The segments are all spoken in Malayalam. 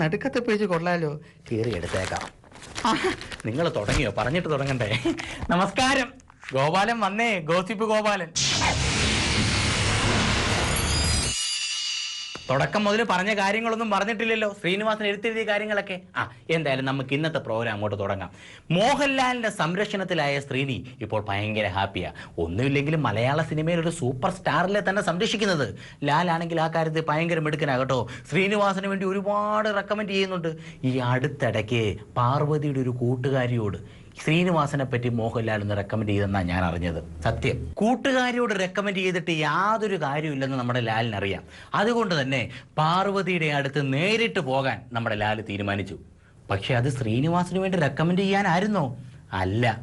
നടുക്കത്തെ പേജ് കൊള്ളാലോ, കീറി എടുത്തേക്കാം. നിങ്ങൾ തുടങ്ങിയോ? പറഞ്ഞിട്ട് തുടങ്ങണ്ടേ? നമസ്കാരം. ഗോപാലൻ വന്നേ, ഗോസിപ്പ് ഗോപാലൻ. തുടക്കം മുതൽ പറഞ്ഞ കാര്യങ്ങളൊന്നും പറഞ്ഞിട്ടില്ലല്ലോ, ശ്രീനിവാസൻ എടുത്തെഴുതിയ കാര്യങ്ങളൊക്കെ. എന്തായാലും നമുക്ക് ഇന്നത്തെ പ്രോഗ്രാം അങ്ങോട്ട് തുടങ്ങാം. മോഹൻലാലിന്റെ സംരക്ഷണത്തിലായ ശ്രീനി ഇപ്പോൾ ഭയങ്കര ഹാപ്പിയാ. ഒന്നുമില്ലെങ്കിലും മലയാള സിനിമയിൽ ഒരു സൂപ്പർ സ്റ്റാറിലെ തന്നെ സംരക്ഷിക്കുന്നത്. ലാലാണെങ്കിൽ ആ കാര്യത്തിൽ ഭയങ്കര മിടുക്കനാകട്ടോ. ശ്രീനിവാസന് വേണ്ടി ഒരുപാട് റെക്കമെൻഡ് ചെയ്യുന്നുണ്ട്. ഈ അടുത്തിടയ്ക്ക് പാർവതിയുടെ ഒരു കൂട്ടുകാരിയോട് ശ്രീനിവാസനെ പറ്റി മോഹൻലാൽ ഒന്ന് റെക്കമെൻഡ് ചെയ്തെന്നാണ് ഞാൻ അറിഞ്ഞത്. സത്യം, കൂട്ടുകാരിയോട് റെക്കമെൻഡ് ചെയ്തിട്ട് യാതൊരു കാര്യമില്ലെന്ന് നമ്മുടെ ലാലിനറിയാം. അതുകൊണ്ട് തന്നെ പാർവതിയുടെ അടുത്ത് നേരിട്ട് പോകാൻ നമ്മുടെ ലാൽ തീരുമാനിച്ചു. പക്ഷെ അത് ശ്രീനിവാസന് വേണ്ടി റെക്കമെൻഡ് ചെയ്യാനായിരുന്നോ? അല്ല,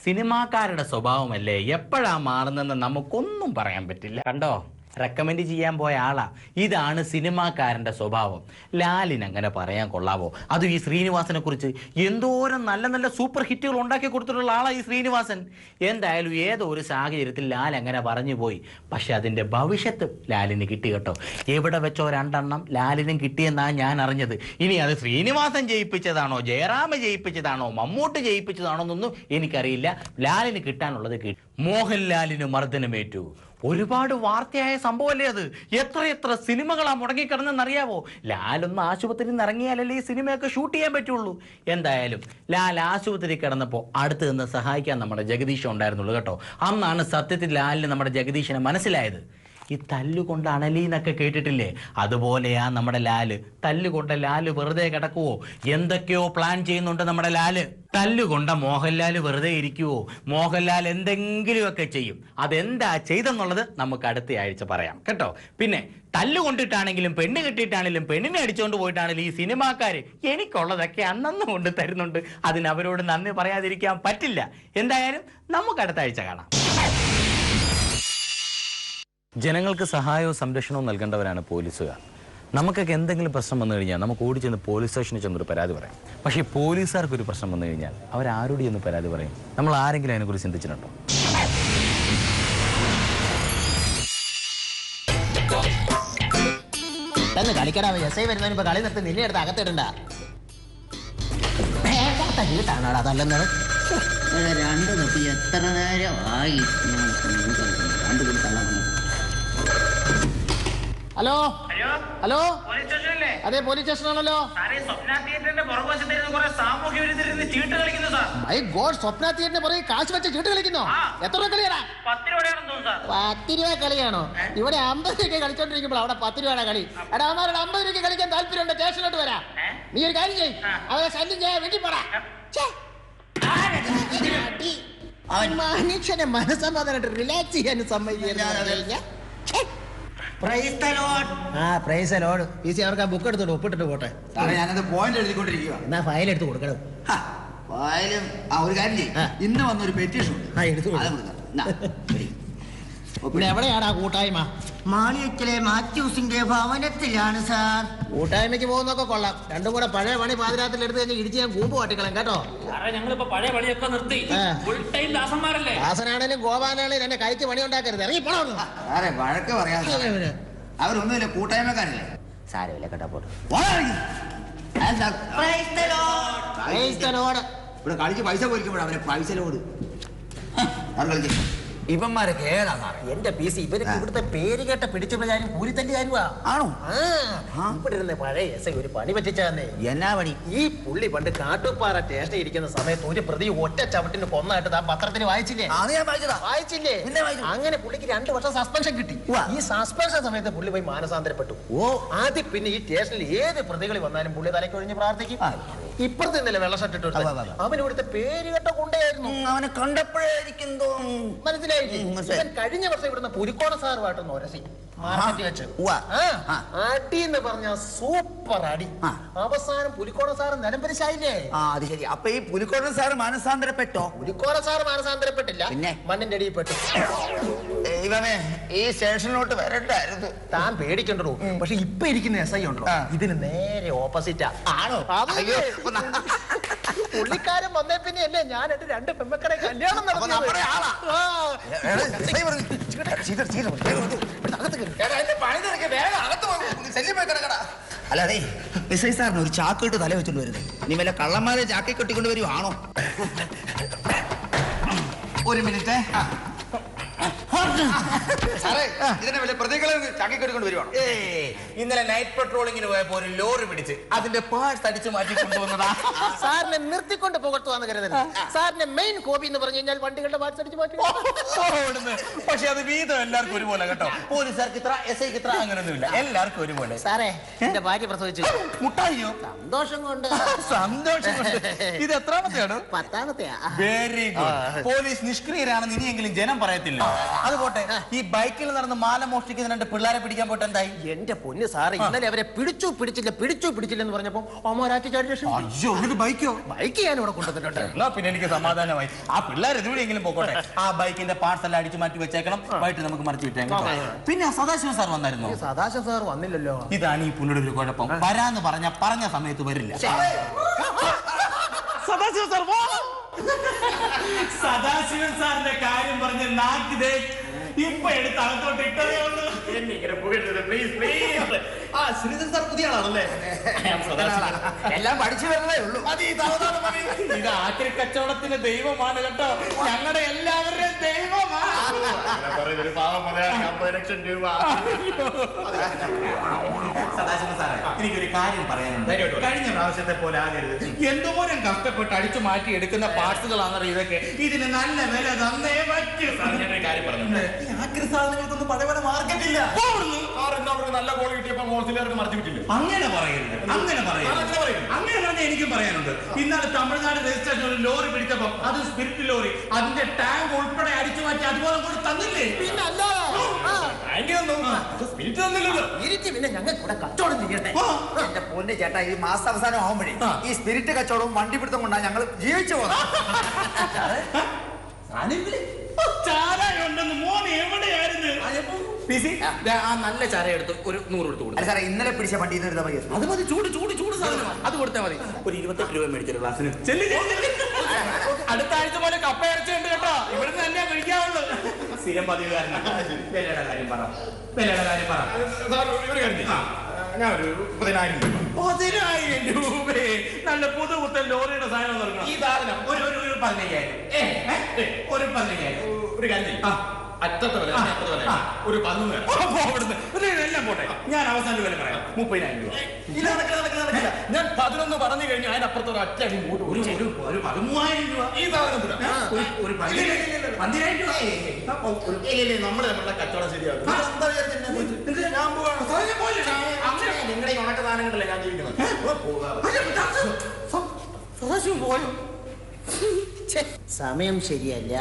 സിനിമാക്കാരുടെ സ്വഭാവമല്ലേ, എപ്പോഴാ മാറുന്നതെന്ന് നമുക്കൊന്നും പറയാൻ പറ്റില്ല. കണ്ടോ, റെക്കമെൻഡ് ചെയ്യാൻ പോയ ആളാ. ഇതാണ് സിനിമാക്കാരൻ്റെ സ്വഭാവം. ലാലിന് അങ്ങനെ പറയാൻ കൊള്ളാവോ? അതും ഈ ശ്രീനിവാസനെ കുറിച്ച്. എന്തോരം നല്ല നല്ല സൂപ്പർ ഹിറ്റുകൾ ഉണ്ടാക്കി കൊടുത്തിട്ടുള്ള ആളാ ഈ ശ്രീനിവാസൻ. എന്തായാലും ഏതോ ഒരു സാഹചര്യത്തിൽ ലാൽ അങ്ങനെ പറഞ്ഞു പോയി. പക്ഷെ അതിൻ്റെ ഭവിഷ്യത്ത് ലാലിന് കിട്ടി കേട്ടോ. എവിടെ വെച്ചോ രണ്ടെണ്ണം ലാലിനും കിട്ടിയെന്നാണ് ഞാൻ അറിഞ്ഞത്. ഇനി അത് ശ്രീനിവാസൻ ജയിപ്പിച്ചതാണോ, ജയറാമ ജയിപ്പിച്ചതാണോ, മമ്മൂട്ടി ജയിപ്പിച്ചതാണോ എന്നൊന്നും എനിക്കറിയില്ല. ലാലിന് കിട്ടാനുള്ളത് കിട്ടി. മോഹൻലാലിന് മർദ്ദനമേറ്റു. ഒരുപാട് വാർത്തയായ സംഭവമല്ലേ അത്. എത്ര സിനിമകളാ മുടങ്ങിക്കിടന്നെന്നറിയാവോ? ലാലൊന്ന് ആശുപത്രിയിൽ നിന്ന് ഇറങ്ങിയാലല്ലേ ഈ സിനിമയൊക്കെ ഷൂട്ട് ചെയ്യാൻ പറ്റുള്ളൂ. എന്തായാലും ലാൽ ആശുപത്രി കിടന്നപ്പോൾ അടുത്ത് നിന്ന് സഹായിക്കാൻ നമ്മുടെ ജഗദീശൻ ഉണ്ടായിരുന്നുള്ളൂ കേട്ടോ. അന്നാണ് സത്യത്തിൽ ലാലിന് നമ്മുടെ ജഗദീശനെ മനസ്സിലായത്. ഈ തല്ലുകൊണ്ട് അണലീന്നൊക്കെ കേട്ടിട്ടില്ലേ? അതുപോലെയാ നമ്മുടെ ലാല്. തല്ലുകൊണ്ട ലാല് വെറുതെ കിടക്കുവോ? എന്തൊക്കെയോ പ്ലാൻ ചെയ്യുന്നുണ്ട് നമ്മുടെ ലാല്. തല്ലുകൊണ്ട മോഹൻലാൽ വെറുതെ ഇരിക്കുവോ? മോഹൻലാൽ എന്തെങ്കിലുമൊക്കെ ചെയ്യും. അതെന്താ ചെയ്തെന്നുള്ളത് നമുക്ക് അടുത്ത ആഴ്ച പറയാം കേട്ടോ. പിന്നെ തല്ലുകൊണ്ടിട്ടാണെങ്കിലും പെണ്ണ് കെട്ടിയിട്ടാണെങ്കിലും പെണ്ണിനെ അടിച്ചുകൊണ്ട് പോയിട്ടാണെങ്കിലും ഈ സിനിമാക്കാർ എനിക്കുള്ളതൊക്കെ അന്നന്ന് കൊണ്ട് തരുന്നുണ്ട്. അതിന് അവരോട് നന്ദി പറയാതിരിക്കാൻ പറ്റില്ല. എന്തായാലും നമുക്ക് അടുത്ത ആഴ്ച കാണാം. ജനങ്ങൾക്ക് സഹായവും സംരക്ഷണവും നൽകേണ്ടവരാണ് പോലീസുകാർ. നമുക്കൊക്കെ എന്തെങ്കിലും പ്രശ്നം വന്നു കഴിഞ്ഞാൽ നമുക്ക് ഓടി ചെന്ന് പോലീസ് സ്റ്റേഷനിൽ ചെന്നൊരു പരാതി പറയാം. പക്ഷേ ഈ പോലീസുകാർക്കൊരു പ്രശ്നം വന്നു കഴിഞ്ഞാൽ അവരാരോട് ചെന്ന് പരാതി പറയും? നമ്മൾ ആരെങ്കിലും അതിനെക്കുറിച്ച് ചിന്തിച്ചിട്ടുണ്ടോ? തന്നെ കളിക്കടാ. എസ് ഐ വരുന്നതിന് ഇപ്പൊ കളി നിർത്തി നിന്നെ എടുത്ത് അകത്തിടണ്ട. വീട്ടാണോടാ തല്ലുന്നത്? രണ്ട് നിർത്തി എത്ര നേരമായി. ഹലോ ഹലോ, അതെ പോലീസ് സ്റ്റേഷനാണല്ലോ. മൈ ഗോഡ്, സ്വപ്ന തിയേറ്ററിന് പുറകെ കാശ് വെച്ച് ചീട്ട് കളിക്കുന്നോ? എത്ര രൂപ കളിയാടാ? 10 രൂപ കളിയാണോ? ഇവിടെ 50 രൂപ കളിച്ചോണ്ടിരിക്കുമ്പോൾ അവിടെ 10 രൂപയുടെ കളി. എടാ, അവന്മാരുടെ 50 രൂപയ്ക്ക് കളിക്കാൻ താല്പര്യമുണ്ട്, സ്റ്റേഷനിലോട്ട് വരാം. നീ ഒരു കാര്യം ചെയ്യ്, അവരെ ശല്യം ചെയ്യാൻ വീട്ടിൽ പോടാ. മനുഷ്യനെ മനസ്സമാധാനമായിട്ട് റിലാക്സ് ചെയ്യാൻ സമ്മതിക്കുക. അവർക്ക് ആ ബുക്ക് എടുത്തോട്ട് ഒപ്പിട്ടിട്ട് പോട്ടെ. ഞാനത് പോയിന്റ് എഴുതിക്കൊണ്ടിരിക്കുക. എന്നാ ഫയൽ എടുത്ത് കൊടുക്കണം. ഫയലും ഒരു കാര്യം ചെയ്യും, ഇന്ന് വന്നൊരു പെറ്റീഷൻ ഇവിടെ എവിടെയാണ് ആ കൂട്ടായ്മ? മാളിയക്കലെ മാത്യൂസിന്റെ ഭവനത്തിലാണ് സാർ. കൂട്ടായ്മയ്ക്ക് പോകുന്നൊക്കെ കൊള്ളാം. രണ്ടും കൂടെ പഴയ പണി പാതിരാത്തിൽ എടുത്ത് കഴിഞ്ഞ് ഇടിച്ച് ഞാൻ കൂമ്പ് കാട്ടിക്കളാം കേട്ടോ. ഞങ്ങളിപ്പോ പഴയ പണിയൊക്കെ നിർത്തി. ദാസനാണേലും ഗോപാലാണേലും എന്നെ കൈക്ക് പണി ഉണ്ടാക്കരുത്. ഇറങ്ങി പോണോ? വഴക്ക് പറയാതെ അവരൊന്നുമില്ല, കൂട്ടായ്മക്കാരല്ലേ. സാരമില്ല കേട്ടോ, പോട്ടെ. ഇവിടെ കളിച്ച് പൈസ പോയിരിക്കുമ്പോഴാണ് അവരെ പൈസ ലോട്. ഇവന്മാരൊക്കെ ഏതാ സാറേ? എന്റെ PC ഇവർക്ക് ഇവിടുത്തെ പേര് കേട്ട പിടിച്ചുള്ള കാര്യം കൂലിത്തന്റെ കാര്യമാ. ആണോ? ഇവിടെ ഇരുന്ന് പഴയ എസ് ഒരു പണി പറ്റിച്ചാന്നേ. എന്നാ പണി? ഈ പുള്ളി പണ്ട് കാട്ടുപാറ സ്റ്റേഷനിൽ ഇരിക്കുന്ന സമയത്ത് ഒരു പ്രതി ഒറ്റ ചവിട്ടിന് കൊന്നായിട്ട് ആ പത്രത്തിന് വായിച്ചില്ലേ? വായിച്ചില്ലേ? അങ്ങനെ പുള്ളിക്ക് 2 വർഷം സസ്പെൻഷൻ കിട്ടി. ഈ സസ്പെൻഷൻ സമയത്ത് പുള്ളി പോയി മാനസാന്തരപ്പെട്ടു. ആദ്യം പിന്നെ ഈ സ്റ്റേഷനിൽ ഏത് പ്രതികൾ വന്നാലും പുള്ളി തലക്കൊഴിഞ്ഞ് പ്രാർത്ഥിക്കും. ഇപ്പുറത്ത് നിന്നല്ലേ വെള്ള ഷർട്ട് ഇട്ടു. അവൻ ഇവിടുത്തെ പേര് കേട്ട കൊണ്ടായിരുന്നു. അവനെ കണ്ടപ്പോഴായിരിക്കും മനസ്സിലായില്ലേ? കഴിഞ്ഞ വർഷം ഇവിടുന്ന് പുലിക്കോണ സാറുമായിട്ടൊന്ന് ഒരസി മാർക്കറ്റ് വെച്ച് അടി എന്ന് പറഞ്ഞ സൂപ്പർ അടി. അവസാനം പുലിക്കോണ സാറ് നിലംപരിശായില്ലേ? അത് ശരി. അപ്പൊ ഈ പുലിക്കോണ സാറ് മാനസാന്തരപ്പെട്ടോ? പുലിക്കോണ സാറ് മാനസാന്തരപ്പെട്ടില്ല, പിന്നെ മണ്ണിന്റെ അടിയിൽ പെട്ടു. ഇവനെ ഈ സ്റ്റേഷനിലോട്ട് വരണ്ടായിരുന്നു. താൻ പേടിക്കണ്ടോ? പക്ഷെ ഇപ്പൊ ഇരിക്കുന്ന SI ഉണ്ടോ, ഇതിന് നേരെ ഓപ്പോസിറ്റാ. ആണോ? പുള്ളിക്കാരൻ വന്നേ പിന്നെ അല്ലേ ഞാൻ എന്റെ 2 പെമ്മക്കളെ കല്യാണം നടത്തി. അല്ലാതെ എസ് ഐ സാറിന് ഒരു ചാക്കിട്ട് തല വെച്ചോണ്ട് വരുന്നത്. നീ വല്ല കള്ളന്മാരെ ചാക്കി കെട്ടിക്കൊണ്ട് വരുവാണോ? ഒരു മിനിറ്റ്. ഇന്നലെ നൈറ്റ് പെട്രോളിങ്ങിന് പോയപ്പോ ഒരു ലോറി പിടിച്ച് അതിന്റെ പാർട്സ് അടിച്ചു മാറ്റി കൊണ്ടുവന്നതാ. സാറിനെ നിർത്തിക്കൊണ്ട് പുകഴ്ത്തുവാന്ന് കരുതരുത്. സാറിന്റെ മെയിൻ ഹോബി എന്ന് പറഞ്ഞു കഴിഞ്ഞാൽ വണ്ടികളുടെ പാർട്സ് അടിച്ച് മാറ്റി. പക്ഷെ അത് വീതം എല്ലാവർക്കും ഒരുപോലെ കേട്ടോ. പോലീസുകാർക്ക് ഇത്ര, എസ് ഐക്ക് ഇത്ര, അങ്ങനെയൊന്നുമില്ല. എല്ലാവർക്കും ഒരുപോലെ. സാറേ, എന്റെ ഭാര്യ പ്രസവിച്ചു. മുട്ടായിയോ? സന്തോഷം കൊണ്ട്. സന്തോഷം കൊണ്ട്. ഇത് എത്രാമത്തെയാണ്? 10ാമത്തെയാ. Very good. പോലീസ് നിഷ്ക്രിയരാണെന്ന് ഇനിയെങ്കിലും ജനം പറയത്തില്ല. അതുപോട്ടെ, ഈ ബൈക്കിൽ നടന്ന് മാല മോഷ്ടിക്കുന്ന 2 പിള്ളേരെ പിടിക്കാൻ പോയിട്ട് എന്തായി? എന്റെ പൊന്ന് സാറ്, ഇന്നലെ അവരെ പിടിച്ചില്ല എന്ന് പറഞ്ഞപ്പോ അയ്യോ, ബൈക്കോ? ബൈക്ക് ഞാൻ ഇവിടെ കൊണ്ടുവന്നിട്ടുണ്ട്. എന്നാ പിന്നെ എനിക്ക് സമാധാനമായി. ആ പിള്ളേർ എതുവരെയെങ്കിലും പോകട്ടെ. ആ ബൈക്കിന്റെ പാർട്സ് എല്ലാം അടിച്ചു മാറ്റി വെച്ചേക്കണം. വൈകിട്ട് നമുക്ക് മറിച്ച് വിട്ടേക്കാം. പിന്നെ സദാശിവ സാർ വന്നായിരുന്നു? സദാശിവ സാർ വന്നില്ലല്ലോ. ഇതാണ് ഈ പുള്ളിയുടെ ഒരു കുഴപ്പം. വരാന്ന് പറഞ്ഞ സമയത്ത് വരില്ല. സദാശിവ സാർ സദാശിവൻ സാറിന്റെ കാര്യം പറഞ്ഞ് നാക്കിതേ ഇപ്പൊ എടുത്ത് അകത്തോട്ട് ഇട്ടതേ ഉള്ളൂ. ശ്രീധരൻ സാർ പുതിയ ആളാണല്ലേ? എല്ലാം പഠിച്ചു വരുന്നതേ ഉള്ളൂ. ഇത് ആക്രി കച്ചവടത്തിന്റെ ദൈവമാണ് കേട്ടോ. ഞങ്ങളുടെ എല്ലാവരുടെയും ദൈവമാണ്. സദാശിവൻ സാറേ, എനിക്കൊരു കാര്യം പറയാനുണ്ട്. കഴിഞ്ഞ പ്രാവശ്യത്തെ പോലെ ആകരുത്. എന്തോരം കഷ്ടപ്പെട്ട് അടിച്ചു മാറ്റി എടുക്കുന്ന പാർട്സുകളാണെന്നറിയ ഇതൊക്കെ. ഇതിന് നല്ല വില തന്നേ പറ്റൂ. കാര്യം പറഞ്ഞു, ഈ ആക്രി സാധനങ്ങൾക്കൊന്നും പഴയ മാർക്കറ്റില്ല. നല്ല കോൾ കിട്ടിയപ്പോ ഹോൾസെയിലർക്ക് മറിച്ചു വിട്ടില്ല. അങ്ങനെ പറയരുത്. അങ്ങനെ പറഞ്ഞാൽ എനിക്കും പറയാനുണ്ട്. ഇന്നാളെ തമിഴ്നാട് രജിസ്ട്രേഷൻ ഒരു ലോറി പിടിച്ചപ്പോ അത് സ്പിരിറ്റ് ലോറി, അതിന്റെ ടാങ്ക് ഉൾപ്പെടെ അടിച്ചു മാറ്റി അതുപോലെ കൂടെ തന്നില്ലേ? പിന്നെ ഞങ്ങൾ കൂടെ കച്ചവടം ചെയ്യട്ടെ. എന്റെ പൊന്ന് ചേട്ടാ, ഈ മാസാവസാനം ആവുമ്പോഴേ ഈ സ്പിരിറ്റ് കച്ചവടവും വണ്ടിപ്പിടുത്തം കൊണ്ടാണ് ഞങ്ങൾ ജീവിച്ചു പോകുന്നത്. ചാരയുണ്ടെന്ന് മോൻ എവിടെയായിരുന്നു? ആ നല്ല ചാര എടുത്ത് ഒരു 100 എടുത്ത് കൊടുത്തു. സാറേ, ഇന്നലെ പിടിച്ച വണ്ടി അത് മതി. ചൂട് സാധനം അത് കൊടുത്താൽ മതി. ഒരു 28 രൂപ മേടിച്ചൊരു ക്ലാസ്സിന്. അടുത്ത ആഴ്ച പോലെ കപ്പ ഇറച്ചിയുണ്ട് കേട്ടോ. ഇവിടുന്ന് തന്നെ കഴിക്കാവുള്ളൂ. സ്ഥിരം പതിവുകാരനാണ്. വിലയുടെ കാര്യം പറ. ഞാനൊരു 10,000 രൂപ. നല്ല പുതുപുത്തൻ ലോറിയുടെ സാധനം തുടങ്ങണം. ഈ സാധനം ഒരു 15,000. ഒരു 15,000. ഒരു കാര്യം അറ്റത്തെ വില ഒരു 13 എല്ലാം പോട്ടെ. ഞാൻ അവസാന വില പറയാം. 30,000 രൂപ. ഞാൻ 11 പറഞ്ഞു കഴിഞ്ഞു. അതിനപ്പുറത്ത് ഒരു അറ്റടി മൂട്ട് ഒരു 13,000 രൂപ. ഈ സാധനത്തിന് ഒരു 15,000 രൂപ. നമ്മുടെ നമ്മളുടെ കച്ചവടം ശരിയാകും. നിങ്ങളുടെ ഉണക്ക സാധനങ്ങളല്ലേ ഞാൻ ജീവിക്കുന്നത്. പോയോ? സമയം ശരിയല്ല.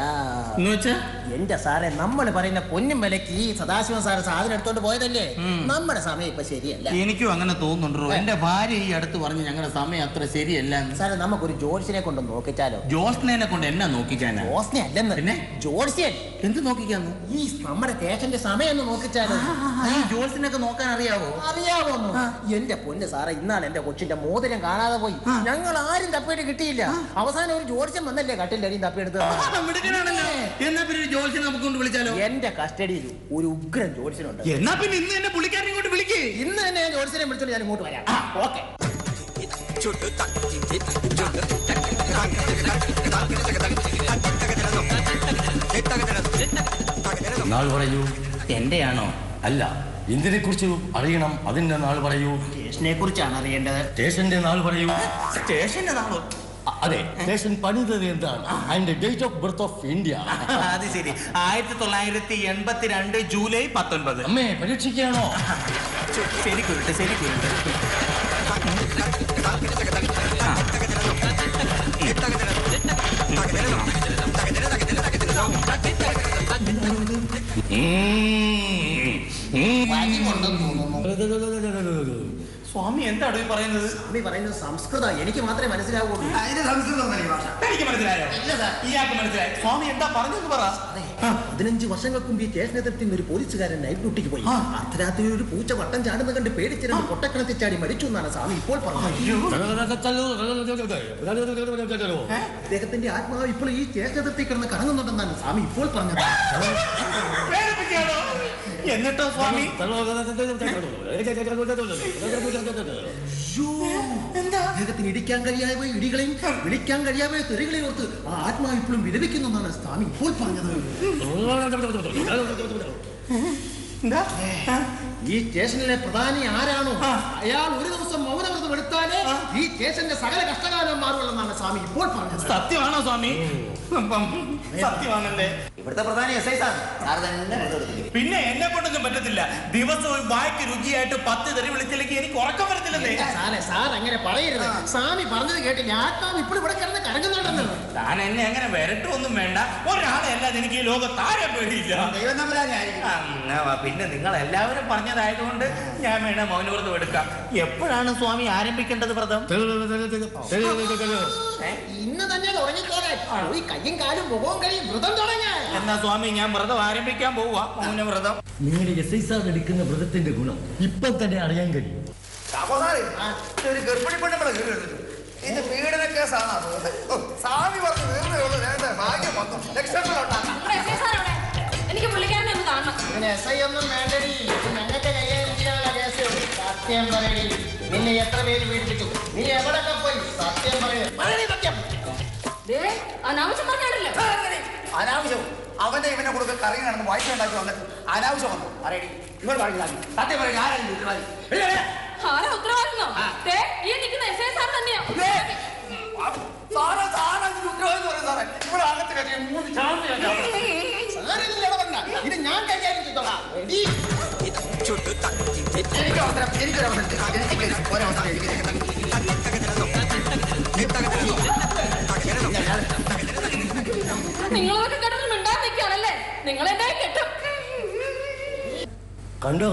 എന്നുവെച്ചാ എന്റെ സാറെ, നമ്മൾ പറയുന്ന പൊന്നും വിലക്ക് ഈ സദാശിവൻ സാറ് സാധനം എടുത്തോണ്ട് പോയതല്ലേ? നമ്മുടെ സമയം ഇപ്പൊ ശരിയല്ല. എനിക്കും അങ്ങനെ തോന്നുന്നുണ്ടോ. എന്റെ ഭാര്യ ഈ അടുത്ത് പറഞ്ഞു ഞങ്ങളുടെ സമയം അത്ര ശരിയല്ല. സാറേ, നമുക്കൊരു ജോത്സ്യനെ കൊണ്ട് നോക്കിച്ചാലോ? ജോത്സ്യനെ കൊണ്ട് എന്നാ നോക്കിക്കാനാ? ജോത്സ്യനെ അല്ലെന്ന്, പിന്നെ ജോത്സ്യൻ. എന്ത് നോക്കിക്കാന്ന്? ഈ നമ്മുടെ സ്റ്റേഷന്റെ സമയം ഒന്ന് നോക്കിച്ചാലോ? ഈ ജോത്സ്യനൊക്കെ നോക്കാൻ അറിയാവോ? അറിയാവോന്നു? എന്റെ പൊന്ന് സാറേ, ഇന്നാണ് എന്റെ കൊച്ചിന്റെ മോതിരം കാണാതെ പോയി. ഞങ്ങൾ ആരും തപ്പിയിട്ട് കിട്ടിയില്ല. അവസാനം ഒരു ജോത്സ്യൻ വന്നല്ലേ കട്ടിലടിയും തപ്പിയെടുത്ത്. എന്നാ പിന്നെ ജോത്സ്യനെ നമുക്ക് കൊണ്ട് വിളിച്ചാലോ? എന്റെ കസ്റ്റഡിയിൽ ഒരു ഉഗ്രൻ ജോത്സ്യനുണ്ട്. എന്നാ പിന്നെ ഇന്ന് തന്നെ പുള്ളിക്കാരനെ ഇങ്ങോട്ട് വിളിക്കേ. ഇന്ന് തന്നെ ഞാൻ ജോത്സ്യനെ വിളിച്ചോണ്ട് ഞാൻ ഇങ്ങോട്ട് വരാം. ഓക്കെ. നാൾ പറയൂ. എന്റെയാണോ? അല്ല, എന്തിനെ കുറിച്ച് അറിയണം? അതിന്റെ നാൾ പറയൂ. സ്റ്റേഷനെ കുറിച്ചാണ് അറിയേണ്ടത്. സ്റ്റേഷന്റെ നാൾ പറയൂ. സ്റ്റേഷന്റെ നാളോ? അതെ, സ്റ്റേഷൻ പണിതത് എന്താണ്? അതിന്റെ date of birth of India. അത് ശരി, 1982 ജൂലൈ 19. അമ്മേ, പരീക്ഷിക്കാണോ? ശരിക്കുരുട്ട്. സ്വാമി എന്താണ് ഈ പറയുന്നത്? സ്വാമി പറയുന്നത് സംസ്കൃതം. എനിക്ക് മാത്രമേ മനസ്സിലാവുള്ളൂ. എനിക്ക് മനസ്സിലായോ? ഇയാൾക്ക് മനസ്സിലായി. സ്വാമി എന്താ പറഞ്ഞെന്ന് പറ. 15 വർഷങ്ങൾക്ക് മുമ്പ് ഈ സ്റ്റേഷനെതിർത്തിൽ ഒരു പോലീസുകാരൻ നൈറ്റ് ഡ്യൂട്ടിക്ക് പോയി. അർദ്ധരാത്രി ഒരു പൂച്ച വട്ടം ചാടുന്ന കണ്ട് പേടിച്ചിരുന്ന് പൊട്ടക്കിണത്തിൽ ചാടി മരിച്ചു എന്നാണ് സ്വാമി ഇപ്പോൾ പറഞ്ഞത്. അദ്ദേഹത്തിന്റെ ആത്മാവ് ഇപ്പോൾ ഈ സ്റ്റേഷനെതിർത്തിൽ കിടന്ന് കറങ്ങുന്നുണ്ടെന്നാണ് സ്വാമി ഇപ്പോൾ പറഞ്ഞത്. എന്നിട്ടോ സ്വാമി അദ്ദേഹത്തിന് ഇടിക്കാൻ കഴിയാതെ ഇടികളെയും വിളിക്കാൻ കഴിയാതെ തെറികളെയും ഓർത്ത് ആ ആത്മാവ് ഇപ്പോഴും വിലപിക്കുന്നെന്നാണ് സ്വാമി ഇപ്പോൾ പറഞ്ഞത്. ഈ സ്റ്റേഷനിലെ പ്രധാനി ആരാണോ അയാൾ ഒരു ദിവസം മൗനവ്രതം എടുത്താലേ ഈ സ്റ്റേഷന്റെ സകല കഷ്ടകാലം മാറുള്ളതാണ് സ്വാമി ഇപ്പോൾ പറഞ്ഞത്. സത്യമാണോ സ്വാമി? സത്യമാണല്ലേ? ഇവിടുത്തെ പ്രധാന എസ് ഐ സാർ സാർ തന്നെ പിന്നെ എന്നെ കൊണ്ടൊന്നും പറ്റത്തില്ല. ദിവസവും വായ്ക്ക് രുചിയായിട്ട് 10 തെറി വിളിച്ചില്ലെങ്കിൽ എനിക്ക് ഉറക്കം വരത്തില്ലെന്നേ. സാർ അങ്ങനെ പറയരുത്. സ്വാമി പറഞ്ഞത് കേട്ടില്ല. ആത്മാവ് ഇപ്പോൾ ഇവിടെ കിടന്ന് കറങ്ങുന്നുണ്ടെന്ന്. താൻ എന്നെ അങ്ങനെ വരട്ടൊന്നും വേണ്ട. ഒരാളെ അല്ലാതെ എനിക്ക് ഈ ലോകത്താരെ പേടിയില്ല. ദൈവം തമ്പുരാനായിരിക്കും. പിന്നെ നിങ്ങൾ എല്ലാവരും പറഞ്ഞതായതുകൊണ്ട് ഞാൻ വേണേ മൗനവ്രതം എടുക്കാം. എപ്പോഴാണ് സ്വാമി ആരംഭിക്കേണ്ടത് വ്രതം? ഇന്ന് തന്നെ തുടങ്ങിക്കോളെ. ഈ കയ്യും കാലും മുഖവും കഴിയും വ്രതം തുടങ്ങാൻ. എന്നാ സ്വാമി ഞാൻ വ്രതം ആരംഭിക്കാൻ പോവാ. മൗനവ്രതം. നിങ്ങളുടെ എസ് ഐ സാർ എടുക്കുന്ന വ്രതത്തിന്റെ ഗുണം ഇപ്പം തന്നെ അറിയാൻ കഴിയും. ഒരു ഗർഭിണി പെണ്ണുമ്പളെ ഇത് പീഡന കേസാണ്. സ്വാമി പറഞ്ഞു തീർന്നേ ഭാഗ്യം വന്നു ലക്ഷങ്ങളുണ്ടാക്കാം. എനിക്ക് പുള്ളിക്കാരനെ ഒന്ന് കാണണം. ഇതിന് SI ഒന്നും വേണ്ടടി. ഞങ്ങൾക്ക് കൈകാര്യം കേസ്. സത്യം പറയടി. നിന്നെ എത്ര പേര് പീഡിപ്പിച്ചു? നീ എവിടൊക്കെ പോയി? സത്യം പറയേ. സത്യം. അനാവശ്യം പറഞ്ഞാണല്ലോ. അനാവശ്യം അവന്റെ ഇവനെ കൊടുക്ക കറി നടന്ന് വായിച്ചുണ്ടാക്കി വന്നിട്ട് അനാവശ്യം വന്നു പറയടി. ഇവർ പറയുക സത്യം പറയുക ആരാണ് ഉത്തരവാദി? ആരാ ഉത്തരവാദിന്നോ? ഈ നിൽക്കുന്ന SI സാർ തന്നെയാ. ഇത് ഞാൻ കൈകാര്യം ചെയ്തോളാം. നിങ്ങളൊക്കെ കേട്ടിട്ട് മിണ്ടാൻ നിൽക്കുകയാണല്ലേ? നിങ്ങളെന്നെ കെട്ടും. കണ്ടോ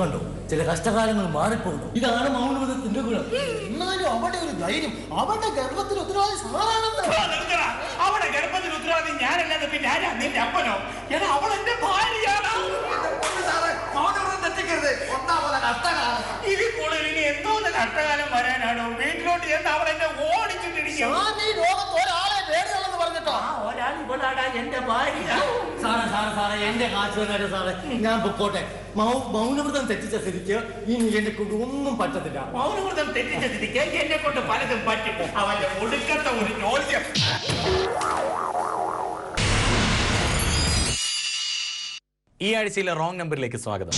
ചില കഷ്ടകാലങ്ങൾ മാറിപ്പോകുന്നു. ഇതാണ് മൗനവ്രതത്തിന്റെ ഗുണം. എന്നാലും അവിടെ ഒരു ധൈര്യം. അവന്റെ ഗർഭത്തിൽ ഉത്തരവാദി സാറാണെന്ന്. അവടെ ഗർഭത്തിന് ഉത്തരവാദി ഞാനല്ലാതെ പിന്നെ ആരാ? നിന്റെ അപ്പനോ? എടാ അവൾ എന്റെ ഭാര്യയാണ്. തെറ്റിക്കരുത്. ഒന്നാമത് കഷ്ടകാലം. ഇതിൽ കൂടുതൽ ഇനി എന്തോന്ന് കഷ്ടകാലം വരാനാണോ? വീട്ടിലോട്ട് ചെന്ന് അവൾ എന്നെ ഓടിച്ചിട്ടിരിക്കും. ലോകത്ത് ഒരാളെ പേടിയുള്ളെന്ന് പറഞ്ഞിട്ടോ? ഒരാൾ ഇവളാടാ എന്റെ ഭാര്യ. സാറേ എന്റെ കാശ് തന്നെ സാറേ. ഞാൻ പൊക്കോട്ടെ. മൗനവ്രതം തെറ്റിച്ച സ്ഥിതിക്ക് ഇനി എന്നെ കൊണ്ട് ഒന്നും പറ്റത്തില്ല. മൗനവ്രതം തെറ്റിച്ച സ്ഥിതിക്ക് എന്നെ കൊണ്ട് പലതും പറ്റും. അവന്റെ ഒടുക്കത്തെ ഒരു ചോദ്യം. ഈ ആഴ്ചയിലെ റോങ് നമ്പറിലേക്ക് സ്വാഗതം.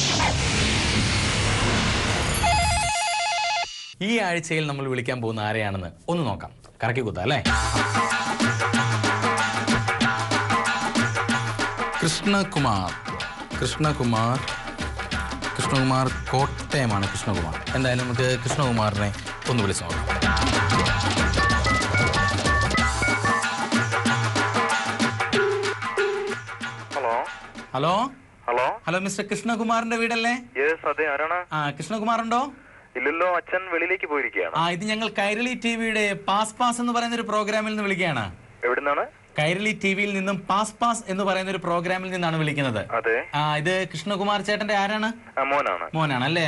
ഈ ആഴ്ചയിൽ നമ്മൾ വിളിക്കാൻ പോകുന്ന ആരെയാണെന്ന് ഒന്ന് നോക്കാം. കറക്കി കുത്താം അല്ലേ? കൃഷ്ണകുമാർ കോട്ടയമാണ്. കൃഷ്ണകുമാർ എന്തായാലും നമുക്ക് കൃഷ്ണകുമാറിനെ ഒന്ന് വിളിച്ചു നോക്കാം. ഹലോ മിസ്റ്റർ കൃഷ്ണകുമാറിന്റെ വീടല്ലേ? അതെ, ആരാണ്? കൃഷ്ണകുമാറുണ്ടോ? ഇല്ലല്ലോ, അച്ഛൻ വെളിയിലേക്ക് പോയിരിക്കുകയാണ്. ഇത് ഞങ്ങൾ കൈരളി ടിവിയുടെ പാസ് എന്ന് പറയുന്ന ഒരു പ്രോഗ്രാമിൽ നിന്ന് വിളിക്കുകയാണ്. എവിടുന്നാണ്? കൈരളി ടിവിയിൽ നിന്നും പാസ് എന്ന് പറയുന്ന ഒരു പ്രോഗ്രാമിൽ നിന്നാണ് വിളിക്കുന്നത്. അതെ. ഇത് കൃഷ്ണകുമാർ ചേട്ടന്റെ ആരാണ്? മോനാണ് അല്ലേ?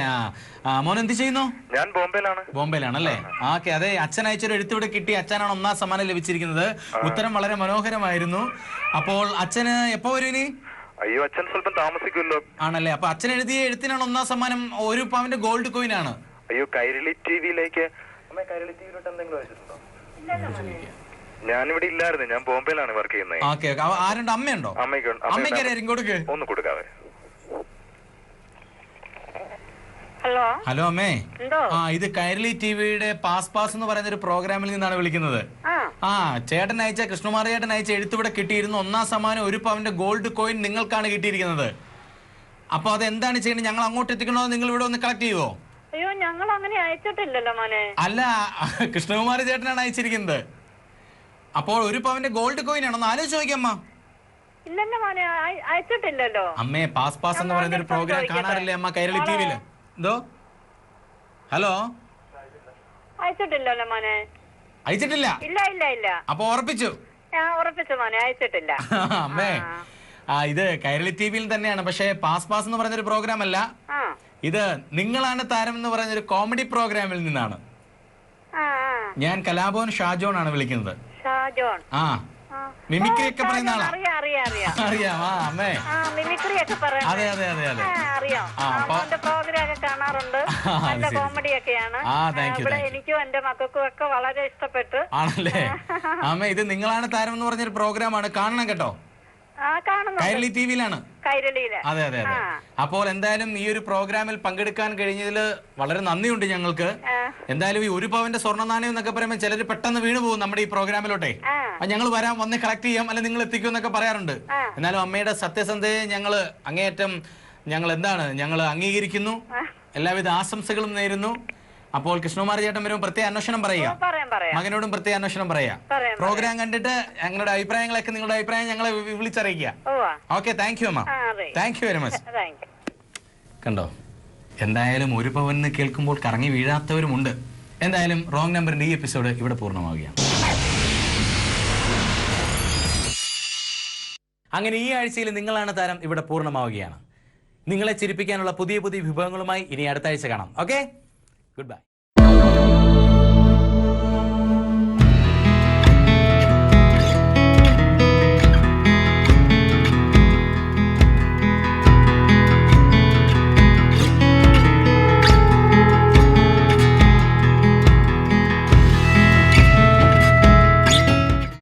മോൻ എന്ത് ചെയ്യുന്നു? ഞാൻ ബോംബെയിലാണല്ലേ? ഓക്കെ. അതെ, അച്ഛൻ അയച്ചൊരു എഴുത്തിവിടെ കിട്ടി. അച്ഛനാണ് 1ാം സമ്മാനം ലഭിച്ചിരിക്കുന്നത്. ഉത്തരം വളരെ മനോഹരമായിരുന്നു. അപ്പോൾ അച്ഛന് എപ്പോ വരും ഇനി? അയ്യോ, അച്ഛൻ സ്വല്പം താമസിക്കുമല്ലോ. ആണല്ലേ? അപ്പൊ അച്ഛൻ എഴുതിയ എഴുത്തിനാണ് 1ാം സമ്മാനം. 1 പവന്റെ ഗോൾഡ് കോയിൻ ആണ്. അയ്യോ, കൈരളി ടിവിയിലേക്ക് എന്തെങ്കിലും അയച്ചിട്ടുണ്ടോ? ഞാനിവിടെ ഇല്ലായിരുന്നു, ഞാൻ ബോംബെയിലാണ് വർക്ക് ചെയ്യുന്നത്. ഓക്കെ. ആരുണ്ട്? അമ്മയുണ്ടോ? അമ്മയ്ക്ക് ഒന്ന് കൊടുക്കാവേ. ഹലോ അമ്മേ. ഇത് കൈരളി ടിവിയുടെ പാസ് എന്ന് പറയുന്ന ഒരു പ്രോഗ്രാമിൽ നിന്നാണ് വിളിക്കുന്നത്. ചേട്ടൻ അയച്ച കൃഷ്ണകുമാർ ചേട്ടൻ അയച്ച എഴുത്തിവിടെ കിട്ടിയിരുന്നു. 1ാം സമ്മാനം 1 പവന്റെ ഗോൾഡ് കോയിൻ നിങ്ങൾക്കാണ് കിട്ടിയിരിക്കുന്നത്. അപ്പൊ അത് എന്താണ് ചെയ്യുന്നത്? ഞങ്ങൾ അങ്ങോട്ട് എത്തിക്കണോ? നിങ്ങൾ ഇവിടെ ഒന്ന് കളക്ട് ചെയ്യുവോ? അയ്യോ, ഞങ്ങൾ അങ്ങനെ അയച്ചിട്ടില്ലല്ലോ മോനെ. അല്ല, കൃഷ്ണകുമാർ ചേട്ടനാണ് അയച്ചിരിക്കുന്നത്. അപ്പോൾ 1 പവന്റെ ഗോൾഡ് കോയിൻ ആണോ? ഒന്ന് ആലോചിച്ച് നോക്കിയമ്മ. ഇല്ലല്ലോ മോനെ, അയച്ചിട്ടില്ലല്ലോ. അമ്മേ, പാസ് എന്ന് പറയുന്ന ഒരു പ്രോഗ്രാം കാണാറില്ലേ അമ്മ കൈരളി ടിവിയില്? എന്തോ? ഹലോ, അയച്ചിട്ടില്ലല്ലോ മോനെ. അയച്ചിട്ടില്ല? ഇല്ല. അപ്പൊ ഉറപ്പിച്ചു മോനെ, അയച്ചിട്ടില്ല. അമ്മേ, ഇത് കൈരളി ടിവിയിൽ തന്നെയാണ്. പക്ഷേ പാസ് എന്ന് പറയുന്ന ഒരു പ്രോഗ്രാം അല്ല. ഇത് നിങ്ങളാണ് താരം എന്ന് പറയുന്ന ഒരു കോമഡി പ്രോഗ്രാമിൽ നിന്നാണ്. ഞാൻ കലാഭവൻ ഷാജോൺ ആണ് വിളിക്കുന്നത്. മിമിക്രി ഒക്കെ പറയുന്ന ആളാ? അറിയാം. അമ്മേ. മിമിക്രി ഒക്കെ പറയാം. അതെ. അറിയാം. അവന്റെ പ്രോഗ്രാം ഒക്കെ കാണാറുണ്ട്. നല്ല കോമഡി ഒക്കെയാണ്. ഇവിടെ എനിക്കും എന്റെ മക്കൾക്കും ഒക്കെ വളരെ ഇഷ്ടപ്പെട്ടു. ആണല്ലേ? അമ്മ, ഇത് നിങ്ങളാണ് താരം എന്ന് പറഞ്ഞൊരു പ്രോഗ്രാമാണ്, കാണണം കേട്ടോ. കൈരളി ടിവിയിലാണ്. അതെ. അപ്പോൾ എന്തായാലും ഈ ഒരു പ്രോഗ്രാമിൽ പങ്കെടുക്കാൻ കഴിഞ്ഞതിൽ വളരെ നന്ദിയുണ്ട് ഞങ്ങൾക്ക്. എന്തായാലും ഈ 1 പവന്റെ സ്വർണ്ണ നാണയം എന്നൊക്കെ പറയുമ്പോൾ ചിലര് പെട്ടെന്ന് വീണു പോകും നമ്മുടെ ഈ പ്രോഗ്രാമിലോട്ടെ. ഞങ്ങൾ വന്ന് കളക്ട് ചെയ്യാം, അല്ലെ നിങ്ങൾ എത്തിക്കും എന്നൊക്കെ പറയാറുണ്ട്. എന്നാലും അമ്മയുടെ സത്യസന്ധതയെ ഞങ്ങൾ അങ്ങേയറ്റം ഞങ്ങൾ അംഗീകരിക്കുന്നു. എല്ലാവിധ ആശംസകളും നേരുന്നു. അപ്പോൾ കൃഷ്ണകുമാർ ചേട്ടൻ വരുമ്പോൾ പ്രത്യേക അന്വേഷണം പറയുക, മകനോടും പ്രത്യേക അന്വേഷണം പറയാ. പ്രോഗ്രാം കണ്ടിട്ട് ഞങ്ങളുടെ അഭിപ്രായങ്ങളൊക്കെ, നിങ്ങളുടെ അഭിപ്രായം ഞങ്ങളെ വിളിച്ചറിയിക്കുക. ഓക്കെ, താങ്ക് യു അമ്മ. Thank you very much. കണ്ടോ, എന്തായാലും 1 പവൻ എന്ന് കേൾക്കുമ്പോൾ കറങ്ങി വീഴാത്തവരുമുണ്ട്. എന്തായാലും റോങ് നമ്പറിന്റെ ഈ എപ്പിസോഡ് ഇവിടെ പൂർണ്ണമാവുകയാണ്. അങ്ങനെ ഈ ആഴ്ചയിൽ നിങ്ങളാണ് താരം ഇവിടെ പൂർണ്ണമാവുകയാണ്. നിങ്ങളെ ചിരിപ്പിക്കാനുള്ള പുതിയ വിഭവങ്ങളുമായി ഇനി അടുത്ത ആഴ്ച കാണാം. Okay, good bye.